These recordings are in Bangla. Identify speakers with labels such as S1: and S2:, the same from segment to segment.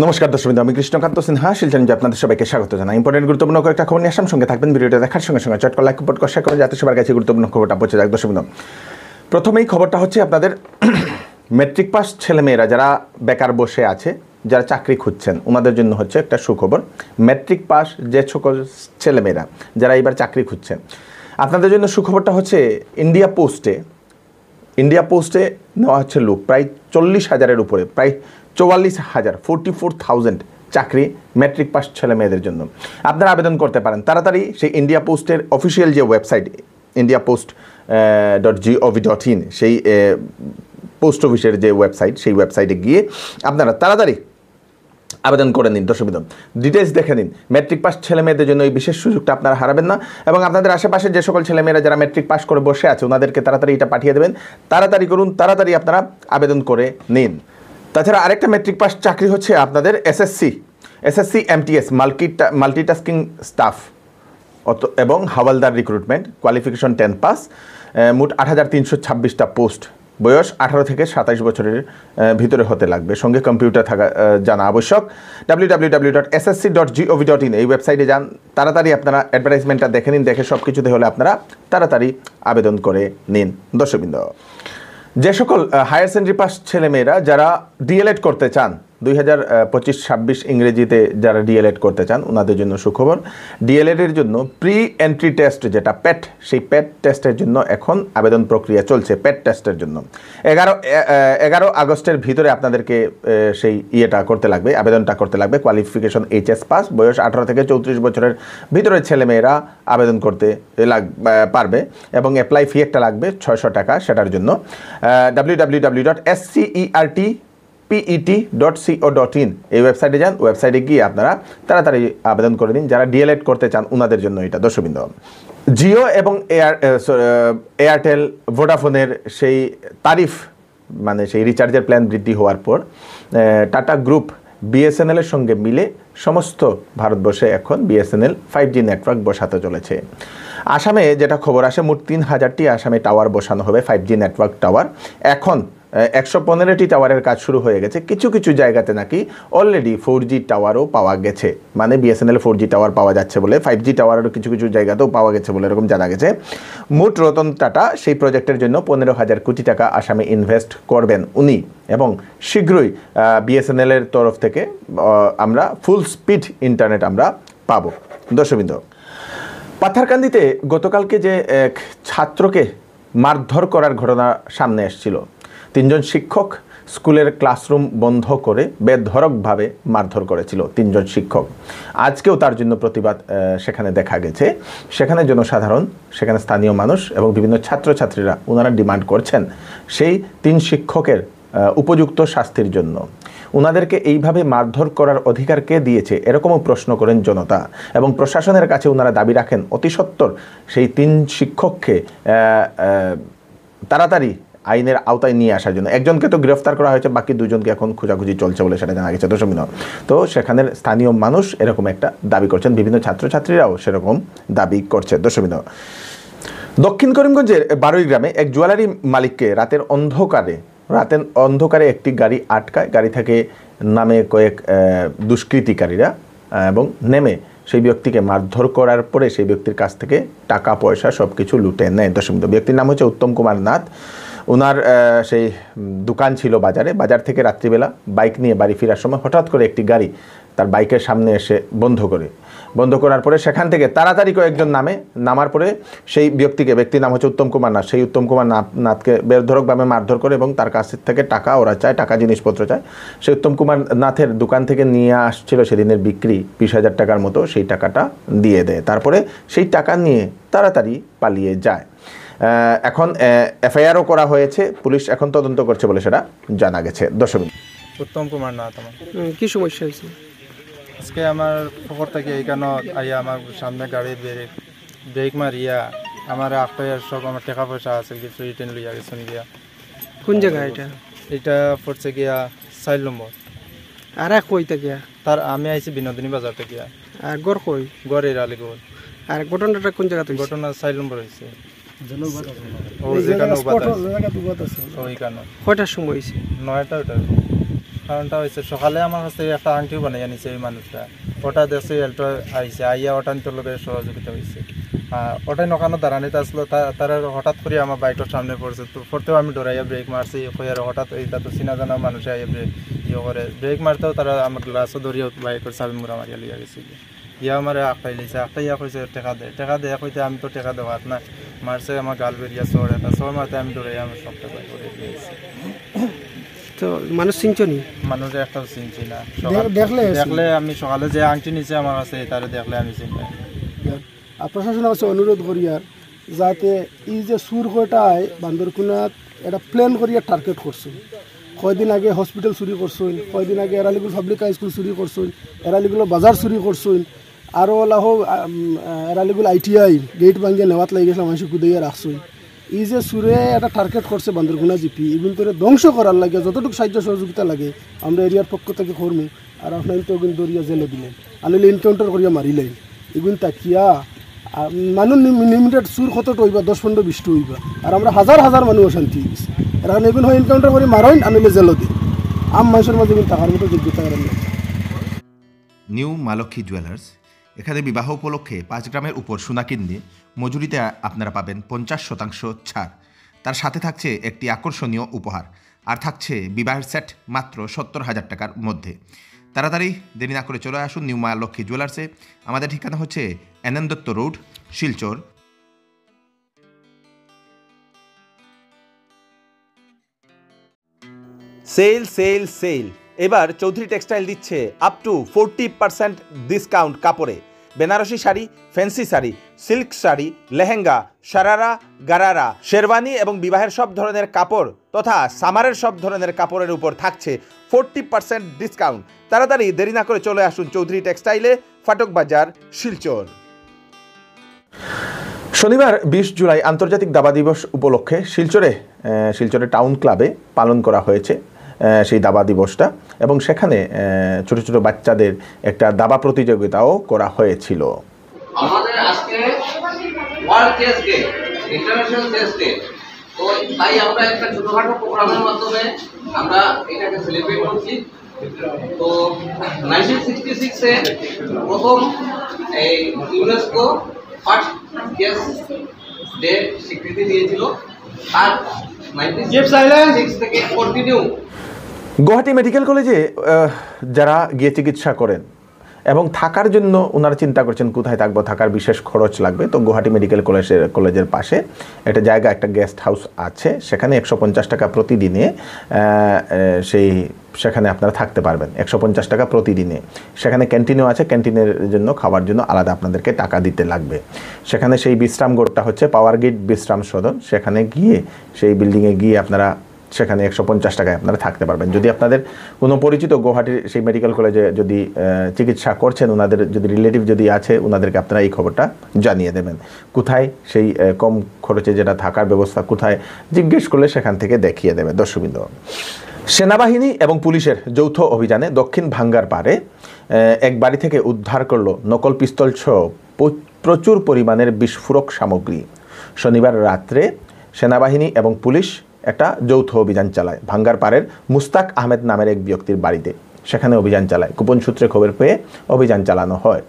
S1: নমস্কার দর্শক, আমি কৃষ্ণকান্ত সিনহা শিলচর নিউজে আপনাদের সবাইকে স্বাগত জানাই। ইম্পর্টেন্ট গুরুত্বপূর্ণ কয়েকটা খবর নিয়ে আসাম, সঙ্গে থাকবেন। ভিডিওটা দেখার সঙ্গে সঙ্গে চট করে লাইক রিপোর্ট শেয়ার করে যাতে সবার কাছে গুরুত্বপূর্ণ খবরটা পৌঁছে যায়। দর্শক, প্রথমেই খবরটা হচ্ছে আপনাদের মেট্রিক পাস ছেলেমেয়েরা যারা বেকার বসে আছে, যারা চাকরি খুঁজছেন, ওনাদের জন্য হচ্ছে একটা সুখবর। মেট্রিক পাস যে সকল ছেলেমেয়েরা যারা এবার চাকরি খুঁজছেন, আপনাদের জন্য সুখবরটা হচ্ছে ইন্ডিয়া পোস্টে নেওয়া হচ্ছে লোক প্রায় 40,000-এর উপরে, প্রায় 44,000, 44,000 চাকরি মেট্রিক পাস ছেলে মেয়েদের জন্য আপনারা আবেদন করতে পারেন তাড়াতাড়ি। সেই ইন্ডিয়া পোস্টের অফিসিয়াল যে ওয়েবসাইট indiapost.gov.in, সেই পোস্ট অফিসের যে ওয়েবসাইট, সেই ওয়েবসাইটে গিয়ে আপনারা তাড়াতাড়ি আবেদন করে নিন। দর্শক, ডিটেলস দেখে নিন। মেট্রিক পাস ছেলে মেয়েদের জন্য এই বিশেষ সুযোগটা আপনারা হারাবেন না, এবং আপনাদের আশেপাশে যে সকল ছেলেমেয়েরা যারা মেট্রিক পাস করে বসে আছে ওনাদেরকে তাড়াতাড়ি এটা পাঠিয়ে দেবেন। তাড়াতাড়ি করুন, তাড়াতাড়ি আপনারা আবেদন করে নিন। তাছাড়া আরেকটা মেট্রিক পাস চাকরি হচ্ছে আপনাদের এসএসসি MTS মাল্টিটাস্কিং স্টাফ এবং হাওয়ালদার রিক্রুটমেন্ট, কোয়ালিফিকেশন 10 পাস, মোট 8,326টা পোস্ট, বয়স 18 থেকে 27 বছরের ভিতরে হতে লাগবে, সঙ্গে কম্পিউটার থাকা জানা আবশ্যক। www.ssc.gov.in এই ওয়েবসাইটে যান, তাড়াতাড়ি আপনারা অ্যাডভার্টাইজমেন্টটা দেখে নিন, দেখে সব কিছুতে হলে আপনারা তাড়াতাড়ি আবেদন করে নিন। দর্শকবৃন্দ, যে সকল হায়ার সেকেন্ডারি পাস ছেলেমেয়েরা যারা ডিএলএড করতে চান, 2025-26 ইংরেজিতে যারা ডিএলএড করতে চান ওনাদের জন্য সুখবর। ডিএলএডের জন্য প্রি এন্ট্রি টেস্ট যেটা প্যাট, সেই প্যাট টেস্টের জন্য এখন আবেদন প্রক্রিয়া চলছে। প্যাট টেস্টের জন্য 11 আগস্টের ভিতরে আপনাদেরকে সেই করতে লাগবে, আবেদনটা করতে লাগবে। কোয়ালিফিকেশন HS পাস, বয়স 18 থেকে 34 বছরের ভিতরে ছেলেমেয়েরা আবেদন করতে পারবে, এবং অ্যাপ্লাই ফি একটা লাগবে 600 টাকা সেটার জন্য। www.scert.co.in এই ওয়েবসাইটে যান, ওয়েবসাইটে গিয়ে আপনারা তাড়াতাড়ি আবেদন করে দিন যারা ডিএলএড করতে চান ওনাদের জন্য এটা। দর্শকবৃন্দ, জিও এবং এয়ারটেল ভোডাফোনের সেই তারিফ, মানে সেই রিচার্জের প্ল্যান বৃদ্ধি হওয়ার পর টাটা গ্রুপ বিএসএনএলের সঙ্গে মিলে সমস্ত ভারতবর্ষে এখন বিএসএনএল 5G নেটওয়ার্ক বসাতে চলেছে। আসামে যেটা খবর আসে, মোট 3,000টি আসামে টাওয়ার বসানো হবে, 5G নেটওয়ার্ক টাওয়ার। এখন 115টি টাওয়ারের কাজ শুরু হয়ে গেছে। কিছু কিছু জায়গাতে নাকি অলরেডি 4G টাওয়ারও পাওয়া গেছে, মানে বিএসএনএল 4G টাওয়ার পাওয়া যাচ্ছে বলে, 5G টাওয়ারেরও কিছু কিছু জায়গাতেও পাওয়া গেছে বলে এরকম জানা গেছে। মোট রতন টাটা সেই প্রজেক্টের জন্য 15,000 কোটি টাকা আসামে ইনভেস্ট করবেন উনি, এবং শীঘ্রই বিএসএনএলের তরফ থেকে আমরা ফুল স্পিড ইন্টারনেট আমরা পাবো। দর্শকবৃন্দ, পাথারকান্দিতে গতকালকে যে এক ছাত্রকে মারধর করার ঘটনা সামনে এসেছিল, 3 জন শিক্ষক স্কুলের ক্লাসরুম বন্ধ করে বেধড়কভাবে মারধর করেছিল 3 জন শিক্ষক। আজকেও তার জন্য প্রতিবাদ সেখানে দেখা গেছে। সেখানে জনসাধারণ, সেখানে স্থানীয় মানুষ এবং বিভিন্ন ছাত্রছাত্রীরা ওনারা ডিমান্ড করছেন সেই 3 শিক্ষকের উপযুক্ত শাস্তির জন্য। ওনাদেরকে এইভাবে মারধর করার অধিকার কে দিয়েছে, এরকমও প্রশ্ন করেন জনতা, এবং প্রশাসনের কাছে ওনারা দাবি রাখেন অতি সত্বর সেই 3 শিক্ষককে তাড়াতাড়ি আইনের আওতায় নিয়ে আসার জন্য। একজনকে তো গ্রেফতার করা হয়েছে, বাকি 2 জনকে এখন খোঁজাখুঁজি চলছে বলে সেটা জানা গেছে। দর্শক, তো সেখানের স্থানীয় মানুষ এরকম একটা দাবি করছেন, বিভিন্ন ছাত্রছাত্রীরাও সেরকম দাবি করছে। দর্শক, দক্ষিণ করিমগঞ্জের বারুই গ্রামে এক জুয়েলারি মালিককে রাতের অন্ধকারে একটি গাড়ি আটকায়। গাড়ি থেকে নামে কয়েক দুষ্কৃতিকারীরা এবং নেমে সেই ব্যক্তিকে মারধর করার পরে সেই ব্যক্তির কাছ থেকে টাকা পয়সা সব কিছু লুটে নেয়। দর্শক, ব্যক্তির নাম হচ্ছে উত্তম কুমার নাথ। ওনার সেই দোকান ছিল বাজার থেকে রাত্রিবেলা বাইক নিয়ে বাড়ি ফেরার সময় হঠাৎ করে একটি গাড়ি তার বাইকের সামনে এসে বন্ধ করার পরে সেখান থেকে তাড়াতাড়ি কয়েকজন নামার পরে সেই ব্যক্তির নাম হচ্ছে উত্তম কুমার নাথ, সেই উত্তম কুমার নাথকে বেধড়কভাবে মারধর করে এবং তার কাছ থেকে টাকা ওরা চায়, টাকা জিনিসপত্র চায়। সেই উত্তম কুমার নাথের দোকান থেকে নিয়ে আসছিল সেদিনের বিক্রি 20,000 টাকার মতো, সেই টাকাটা দিয়ে দেয়। তারপরে সেই টাকা নিয়ে তাড়াতাড়ি পালিয়ে যায়। এখন এফআইআরও করা হয়েছে, পুলিশ এখন তদন্ত করছে বলে সেটা জানা গেছে। দর্শক,
S2: উত্তম কুমার নাথ। আমার
S3: কি সমস্যা হয়েছে?
S2: আজকে আমার পুকুর থেকে এইখানে আইয়া আমার সামনে গাড়ি ব্রেক মারিয়া আমার আফটার সব আমার টাকা পয়সা আছে কিছু রিটার্ন লইয়া গেছেন গিয়া।
S3: কোন জায়গা
S2: এটা পড়ছে গিয়া 4 নম্বর।
S3: আর কইতা গিয়া
S2: তার আমি আইছি বিনোদিনী বাজার থেকে।
S3: আর গড় কই?
S2: গড়ের আলিগড়।
S3: আর ঘটনাটা কোন জায়গাতে?
S2: ঘটনা 4 নম্বর হয়েছে।
S3: কয়টার সময় হয়েছে?
S2: 9টা কারণটা হয়েছে সকালে আমার কাছ থেকে একটা আংটিও বানিয়ে নিছে ওই মানুষটা, ওটা দেখছে এলটো আইছে আইয়া ওটা নিতে লোকের সহযোগিতা হয়েছে। ওটাই নখানো দাঁড়ানিতে আসলো, তারা হঠাৎ করে আমার বাইকটার সামনে পড়ছে, তো পড়তেও আমি ডরাইয়া ব্রেক মারছি, আর হঠাৎ এইটা তো চিনা জানা মানুষে আইয়া ইয়ে করে ব্রেক মারতেও তারা আমার গ্লাসও ধরিয়া বাইকের চাবি মুড়া মারিয়া লিয়া গেছিল। ইয়া আমার আঁকটাই লিছে, আঁকটাইয়া কইছে টেকা দে কইতে আমি তো টেকা দেওয়ার না, মারছে আমার গাল বেরিয়া চোর এটা, চোর মারতে আমি ডরাইয়া আমার সবটা বাইক করে দিয়েছি।
S3: তো মানুষ চিনছনি?
S2: মানুষের একটাও চিনছি না,
S4: দেখলে
S2: আমি সকালে যে আংটি নিচে আমার কাছে তারে দেখলে আমি চিনি।
S4: প্রশাসনের কাছে অনুরোধ করি আর যাতে এই যে সুর কয়টায় বান্দরকুনাত এটা প্ল্যান করিয়া টার্গেট করছেন। কয়দিন আগে হসপিটাল চুরি করছেন, কয়দিন আগে এরালিগুল পাবলিক হাই স্কুল চুরি করছেন, এরালিগুলো বাজার চুরি করছেন, আরও লাহ এরালিগুল ITI গেট ভাঙিয়ে নেওয়াত লাগি গেছিলাম মানুষ কুদাইয়া রাখছেন। এই যে সুরে একটা টার্গেট করছে বান্দরকুনা জিপি, ইগুন তোরে ধ্বংস করার লাগে যতটুকু সাহায্য সহযোগিতা লাগে আমরা এরিয়ার পক্ষ থেকে করবো। আর আপনার ইন্টারগুন দরিয়া জেলে দিলেন, আনিলে এনকাউন্টার করিয়া মারিলেন, এগুন তাকিয়া মানুষ লিমিটেড সুর কতটা হইবা 10-15-20টা হইবা, আর আমরা হাজার হাজার মানুষ অশান্তি হয়ে গেছে। এখন এগুন হয় এনকাউন্টার করে মারাইন আনিলে জেলে দিন, আম মানুষের মাঝে টাকার মতো যোগ্যতা করেন না।
S1: নিউ মা লক্ষ্মী জুয়েলার্স, এখানে বিবাহ উপলক্ষে 5 গ্রামের উপর সোনা কিনলে মজুরিতে আপনারা পাবেন 50% ছাড়। তার সাথে থাকছে একটি আকর্ষণীয় উপহার, আর থাকছে বিবাহের সেট মাত্র 70,000 টাকার মধ্যে। তাড়াতাড়ি দেরি না করে চলে আসুন নিউ মা লক্ষ্মী জুয়েলার্সে। আমাদের ঠিকানা হচ্ছে NN Dutta road, Silchar.
S5: Sale sale sale, এবার চৌধুরী টেক্সটাইল দিচ্ছে আপ টু 40% ডিসকাউন্ট কাপড়ে। বেনারসি শাড়ি, ফ্যান্সি শাড়ি, সিল্ক শাড়ি, লেহেঙ্গা, শারারা, গারারা, শেরওয়ানি এবং বিবাহের সব ধরনের কাপড় তথা সামারের সব ধরনের কাপড়ের উপর থাকছে 40% ডিসকাউন্ট। তাড়াতাড়ি দেরি না করে চলে আসুন চৌধুরী টেক্সটাইলে, ফাটক বাজার, শিলচর।
S1: শনিবার 20 জুলাই আন্তর্জাতিক দাবা দিবস উপলক্ষে শিলচরে টাউন ক্লাবে পালন করা হয়েছে সেই দাবা দিবসটা, এবং সেখানে ছোট ছোট বাচ্চাদের একটা দাবা প্রতিযোগিতাও করা হয়েছিল।
S6: আমাদের আজকে world chess day, international chess day, তো তাই আমরা একটা ছোটখাটো প্রোগ্রামের মাধ্যমে আমরা এটাকে সেলিব্রেট করছি। তো 1966 এ প্রথম এই ইউনেস্কো ফার্স্ট চেস ডে স্বীকৃতি দিয়েছিল, আর 1966 থেকে কন্টিনিউ।
S1: গুয়াহাটি মেডিকেল কলেজে যারা গিয়ে চিকিৎসা করেন এবং থাকার জন্য ওনারা চিন্তা করছেন কোথায় থাকবো, থাকার বিশেষ খরচ লাগবে, তো গুয়াহাটি মেডিকেল কলেজের পাশে একটা জায়গা, একটা গেস্ট হাউস আছে, সেখানে 150 টাকা প্রতিদিনে সেখানে আপনারা থাকতে পারবেন। 150 টাকা প্রতিদিনে। সেখানে ক্যান্টিনও আছে, ক্যান্টিনের জন্য খাওয়ার জন্য আলাদা আপনাদেরকে টাকা দিতে লাগবে। সেখানে সেই বিশ্রাম ঘরটা হচ্ছে পাওয়ার গ্রিড বিশ্রাম সদন, সেখানে গিয়ে সেই বিল্ডিংয়ে গিয়ে আপনারা সেখানে 150 টাকায় আপনারা থাকতে পারবেন। যদি আপনাদের কোনো পরিচিত গুয়াহাটির সেই মেডিকেল কলেজে যদি চিকিৎসা করছেন, ওনাদের যদি রিলেটিভ যদি আছে, ওনাদেরকে আপনারা এই খবরটা জানিয়ে দেবেন। কোথায় সেই কম খরচে যেটা থাকার ব্যবস্থা কোথায় জিজ্ঞেস করলে সেখান থেকে দেখিয়ে দেবে। দর্শকবৃন্দ, সেনাবাহিনী এবং পুলিশের যৌথ অভিযানে দক্ষিণ ভাঙ্গার পাড়ে এক বাড়ি থেকে উদ্ধার করলো নকল পিস্তল সহ প্রচুর পরিমাণের বিস্ফোরক সামগ্রী। শনিবার রাত্রে সেনাবাহিনী এবং পুলিশ একটা যৌথ অভিযান চালায় ভাঙ্গার পাড়ের মুস্তাক আহমেদ নামের এক ব্যক্তির বাড়িতে। সেখানে অভিযান চালায়, গোপন সূত্রে খবর পেয়ে অভিযান চালানো হয়।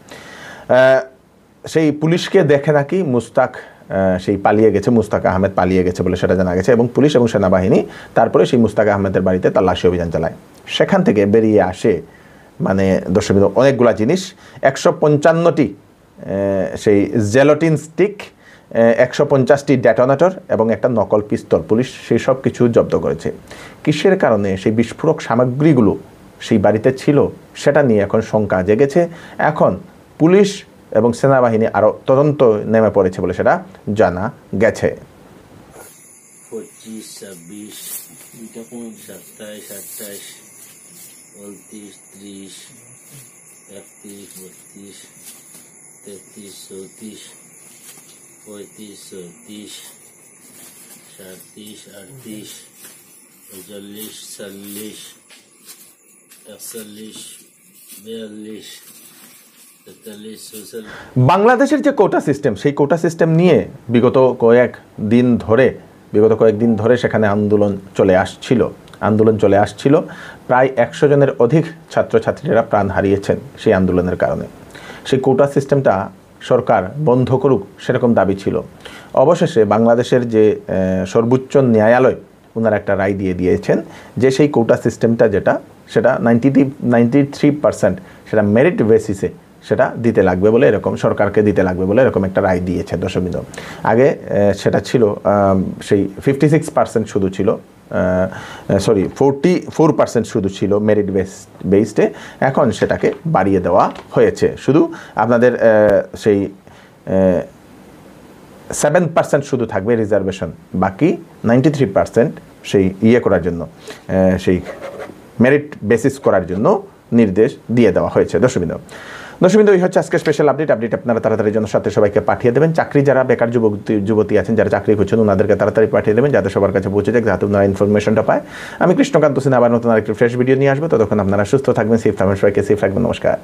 S1: সেই পুলিশকে দেখে নাকি মুস্তাক আহমেদ পালিয়ে গেছে বলে সেটা জানা গেছে, এবং পুলিশ এবং সেনাবাহিনী তারপরে সেই মুস্তাক আহমেদের বাড়িতে তাল্লাশি অভিযান চালায়। সেখান থেকে বেরিয়ে আসে দর্শক অনেকগুলা জিনিস, 155টি সেই জেলটিন স্টিক, 150টি ডেটোনেটর এবং একটা নকল পিস্তল। পুলিশ সেই সব কিছু জব্দ করেছে। কিসের কারণে সেই বিস্ফোরক সামগ্রীগুলো সেই বাড়িতে ছিল সেটা নিয়ে এখন শঙ্কা জেগেছে। এখন পুলিশ এবং সেনাবাহিনী আরও তদন্ত নেমে পড়েছে বলে সেটা জানা গেছে।
S7: 25, 26, 27, 28, 29, 30, 31, 32, 33, 34, 35, 36, 37, 38, 39, 40, 41, 42, 43, 44।
S1: বাংলাদেশের যে কোটা সিস্টেম, সেই কোটা সিস্টেম নিয়ে বিগত কয়েকদিন ধরে সেখানে আন্দোলন চলে আসছিল। আন্দোলন চলে আসছিল। প্রায় 100 জনের অধিক ছাত্রছাত্রীরা প্রাণ হারিয়েছেন সেই আন্দোলনের কারণে। সেই কোটা সিস্টেমটা সরকার বন্ধ করুক সেরকম দাবি ছিল। অবশেষে বাংলাদেশের যে সর্বোচ্চ ন্যায়ালয় ওনারা একটা রায় দিয়ে দিয়েছেন যে সেই কোটা সিস্টেমটা সেটা 93% সেটা মেরিট বেসিসে সেটা দিতে লাগবে বলে, এরকম সরকারকে দিতে লাগবে বলে এরকম একটা রায় দিয়েছে দর্শকবৃন্দ। আগে সেটা ছিল সেই 56% শুধু ছিল, 44% শুধু ছিল মেরিট বেসডে, এখন সেটাকে বাড়িয়ে দেওয়া হয়েছে। শুধু আপনাদের সেই 7% শুধু থাকবে রিজার্ভেশন, বাকি 93% সেই করার জন্য, সেই মেরিট বেসিস করার জন্য নির্দেশ দিয়ে দেওয়া হয়েছে দর্শকবৃন্দ। এই হচ্ছে আজকে স্পেশাল আপডেট আপনারা তাড়াতাড়ি জন্য সাথে সবাইকে পাঠিয়ে দেবেন। চাকরি যারা বেকার যুবতী আছেন, যারা চাকরি করছেন, ওনাদেরকে তাড়াতাড়ি পাঠিয়ে দেবেন যাতে সবার কাছে পৌঁছে যায়, যাতে ওনারা ইনফরমেশনটা পায়। আমি কৃষ্ণকান্ত সিনহা আবার নতুন আরেকটি ফ্রেশ ভিডিও নিয়ে আসবো। ততক্ষণ আপনারা সুস্থ থাকবেন, সেফ থাকবেন, সবাইকে সেফ রাখবেন। নমস্কার।